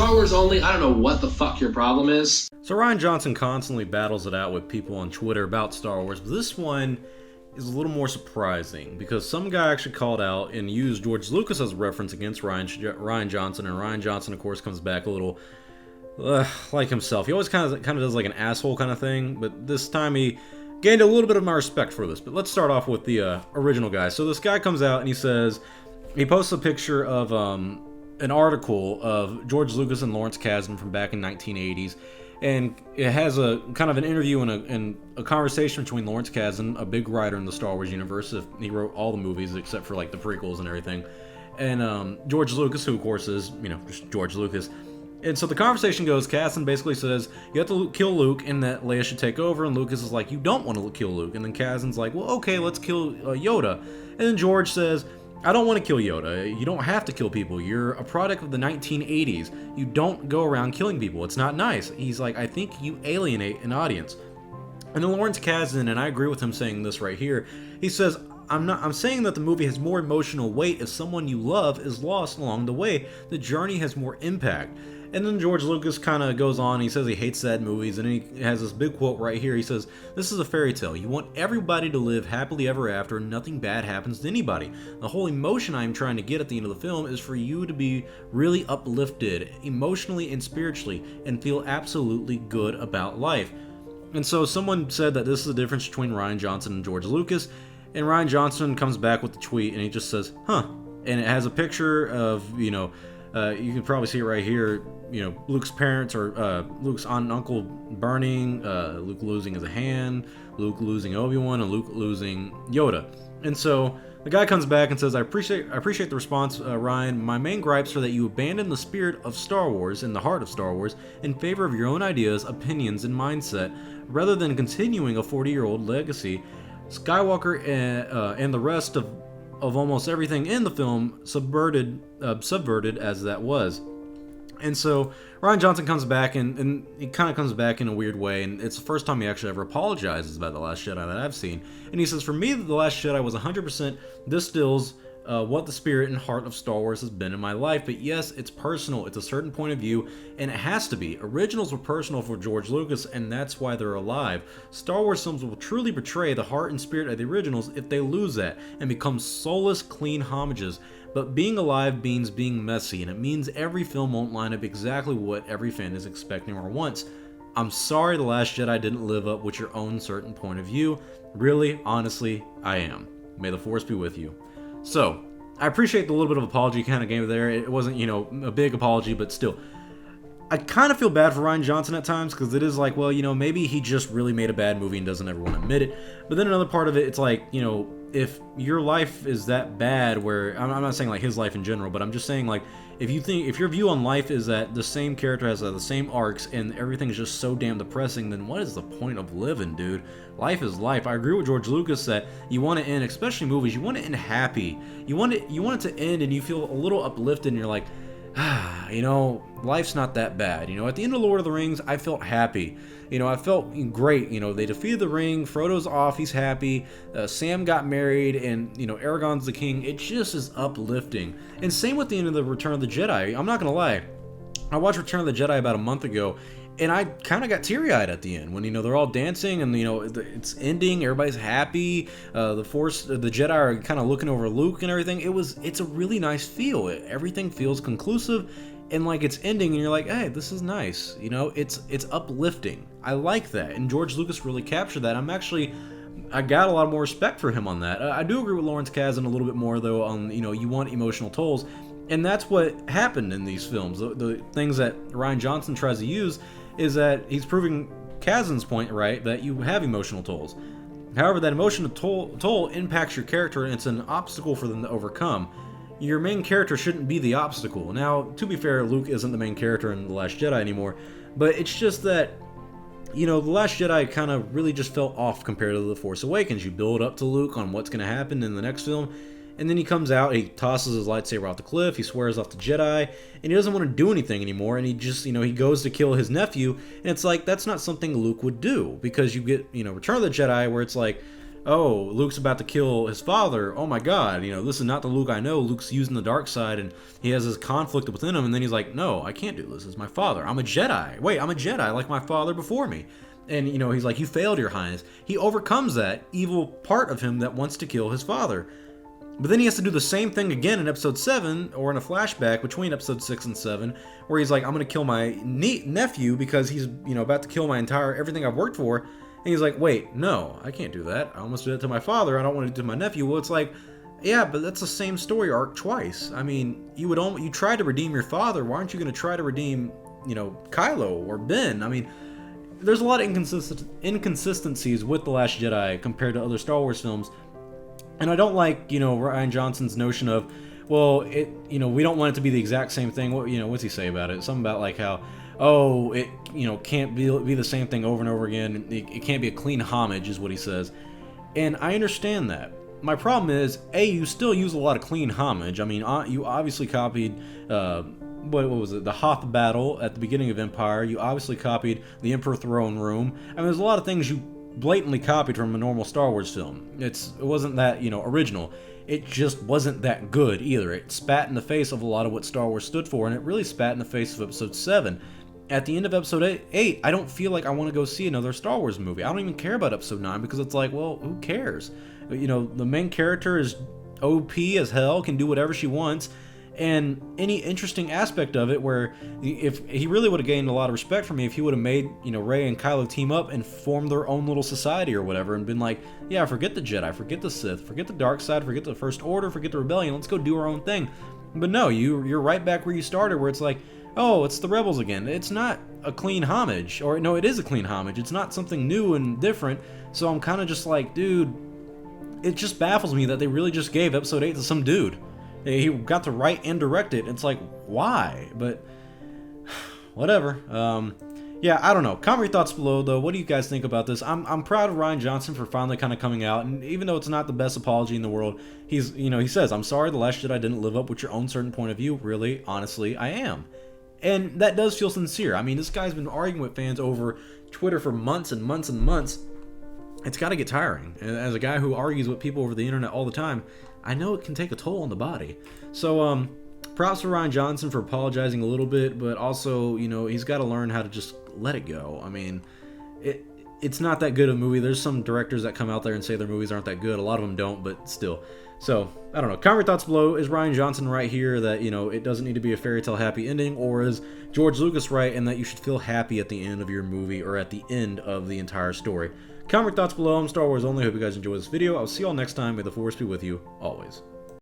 Star Wars only. I don't know what the fuck your problem is. So Rian Johnson constantly battles it out with people on Twitter about Star Wars, but this one is a little more surprising because some guy actually called out and used George Lucas as a reference against Rian Johnson, and Rian Johnson, of course, comes back a little like himself. He always kind of does like an asshole kind of thing, but this time he gained a little bit of my respect for this. But let's start off with the original guy. So this guy comes out and he posts a picture of an article of George Lucas and Lawrence Kasdan from back in 1980s, and it has a kind of an interview and a conversation between Lawrence Kasdan, a big writer in the Star Wars universe. He wrote all the movies except for like the prequels and everything, and George Lucas, who of course is just George Lucas. And so the conversation goes, Kasdan basically says, you have to kill Luke and that Leia should take over, and Lucas is like, you don't want to kill Luke. And then Kasdan's like, well, okay, let's kill Yoda. And then George says, I don't want to kill Yoda. You don't have to kill people. You're a product of the 1980s. You don't go around killing people. It's not nice. He's like, I think you alienate an audience. And then Lawrence Kasdan, and I agree with him saying this right here, he says, I'm saying that the movie has more emotional weight if someone you love is lost along the way. The journey has more impact. And then George Lucas kind of goes on, he says he hates sad movies, and he has this big quote right here. He says, this is a fairy tale. You want everybody to live happily ever after, and nothing bad happens to anybody. The whole emotion I'm trying to get at the end of the film is for you to be really uplifted, emotionally and spiritually, and feel absolutely good about life. And so someone said that this is the difference between Rian Johnson and George Lucas, and Rian Johnson comes back with the tweet, and he just says, huh. And it has a picture of, you can probably see it right here, Luke's parents, or Luke's aunt and uncle burning, Luke losing his hand, Luke losing Obi-Wan, and Luke losing Yoda. And so the guy comes back and says, I appreciate the response, Rian. My main gripes are that you abandon the spirit of Star Wars and the heart of Star Wars in favor of your own ideas, opinions, and mindset, rather than continuing a 40-year-old legacy. Skywalker and the rest of almost everything in the film subverted as that was. And so Rian Johnson comes back, and he kind of comes back in a weird way, and it's the first time he actually ever apologizes about The Last Jedi that I've seen. And he says, for me, The Last Jedi was 100% distills what the spirit and heart of Star Wars has been in my life. But yes, it's personal. It's a certain point of view, and it has to be. Originals were personal for George Lucas, and that's why they're alive. Star Wars films will truly betray the heart and spirit of the originals if they lose that and become soulless, clean homages. But being alive means being messy, and it means every film won't line up exactly what every fan is expecting or wants. I'm sorry The Last Jedi didn't live up with your own certain point of view. Really, honestly, I am. May the Force be with you. So, I appreciate the little bit of apology you kind of gave there. It wasn't, a big apology, but still. I kind of feel bad for Rian Johnson at times, because it is like, well, maybe he just really made a bad movie and doesn't ever want to admit it. But then another part of it, it's like, if your life is that bad, where I'm not saying like his life in general, but I'm just saying like if your view on life is that the same character has the same arcs and everything is just so damn depressing, then what is the point of living, dude? Life is life. I agree with George Lucas that you want to end, especially movies, you want to end happy. You want it to end and you feel a little uplifted and you're like, life's not that bad. At the end of Lord of the Rings, I felt happy. I felt great. They defeated the ring. Frodo's off. He's happy. Sam got married, and Aragorn's the king. It just is uplifting. And same with the end of the Return of the Jedi. I'm not gonna lie. I watched Return of the Jedi about a month ago, and I kind of got teary-eyed at the end when they're all dancing and it's ending. Everybody's happy. The Jedi are kind of looking over Luke and everything. It's a really nice feel. Everything feels conclusive. And like it's ending and you're like, hey, this is nice. It's uplifting. I like that. And George Lucas really captured that. I got a lot more respect for him on that. I do agree with Lawrence Kasdan a little bit more though on, you want emotional tolls. And that's what happened in these films. The things that Rian Johnson tries to use is that he's proving Kasdan's point, right, that you have emotional tolls. However, that emotional toll impacts your character and it's an obstacle for them to overcome. Your main character shouldn't be the obstacle. Now, to be fair, Luke isn't the main character in The Last Jedi anymore, but it's just that, The Last Jedi kind of really just fell off compared to The Force Awakens. You build up to Luke on what's going to happen in the next film, and then he comes out, he tosses his lightsaber off the cliff, he swears off the Jedi, and he doesn't want to do anything anymore, and he just, he goes to kill his nephew, and it's like, that's not something Luke would do, because you get, Return of the Jedi, where it's like, oh, Luke's about to kill his father. Oh my God, this is not the Luke I know. Luke's using the dark side, and he has this conflict within him. And then he's like, no, I can't do this. It's my father. I'm a Jedi. Wait, I'm a Jedi like my father before me. And, he's like, you failed, Your Highness. He overcomes that evil part of him that wants to kill his father. But then he has to do the same thing again in episode 7, or in a flashback between episode 6 and 7, where he's like, I'm going to kill my nephew because he's, about to kill my everything I've worked for. And he's like, wait, no, I can't do that. I almost did it to my father. I don't want to do it to my nephew. Well, it's like, yeah, but that's the same story arc twice. I mean, you tried to redeem your father. Why aren't you going to try to redeem, Kylo or Ben? I mean, there's a lot of inconsistencies with The Last Jedi compared to other Star Wars films. And I don't like, Rian Johnson's notion of, well, we don't want it to be the exact same thing. What's he say about it? Something about like how, oh, it, can't be the same thing over and over again. It can't be a clean homage, is what he says. And I understand that. My problem is, you still use a lot of clean homage. I mean, you obviously copied, what was it? The Hoth battle at the beginning of Empire. You obviously copied the Emperor Throne Room. I mean, there's a lot of things you blatantly copied from a normal Star Wars film. It wasn't that, original. It just wasn't that good either. It spat in the face of a lot of what Star Wars stood for, and it really spat in the face of Episode 7. At the end of Episode 8, I don't feel like I want to go see another Star Wars movie. I don't even care about Episode 9 because it's like, well, who cares? The main character is OP as hell, can do whatever she wants, and any interesting aspect of it where if he really would have gained a lot of respect from me if he would have made, Rey and Kylo team up and form their own little society or whatever and been like, yeah, forget the Jedi, forget the Sith, forget the dark side, forget the First Order, forget the Rebellion, let's go do our own thing. But no, you're right back where you started, where it's like, oh, it's the Rebels again. It's not a clean homage, or no, it is a clean homage. It's not something new and different. So I'm kind of just like, dude, it just baffles me that they really just gave Episode 8 to some dude. He got to write and direct it. It's like, why? But whatever. Yeah, I don't know. Comment your thoughts below, though. What do you guys think about this? I'm proud of Rian Johnson for finally kind of coming out, and even though it's not the best apology in the world, he says, I'm sorry The Last Jedi didn't live up with your own certain point of view. Really, honestly, I am. And that does feel sincere. I mean, this guy's been arguing with fans over Twitter for months and months and months. It's got to get tiring. And as a guy who argues with people over the internet all the time, I know it can take a toll on the body. So, props to Rian Johnson for apologizing a little bit, but also, he's got to learn how to just let it go. I mean, it's not that good of a movie. There's some directors that come out there and say their movies aren't that good. A lot of them don't, but still. So, I don't know. Comment your thoughts below. Is Rian Johnson right here that, it doesn't need to be a fairy tale happy ending, or is George Lucas right in that you should feel happy at the end of your movie or at the end of the entire story? Comment your thoughts below. I'm Star Wars Only. Hope you guys enjoyed this video. I'll see you all next time. May the Force be with you always.